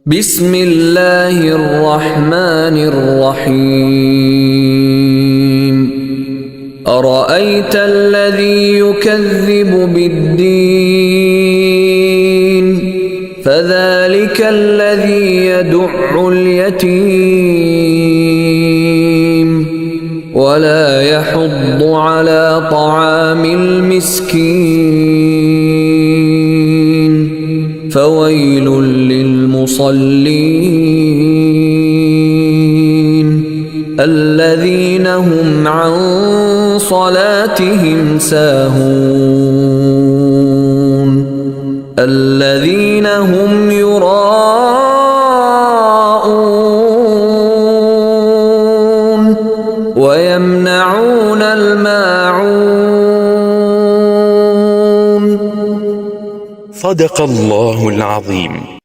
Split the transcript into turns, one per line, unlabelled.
بسم الله الرحمن الرحيم أرأيت الذي يكذب بالدين فذلك الذي يدع اليتيم ولا يحض على طعام المسكين فويل للمصلين الذين هم عن صلاتهم ساهون الذين هم يراءون ويمنعون الماعون.
صدق الله العظيم.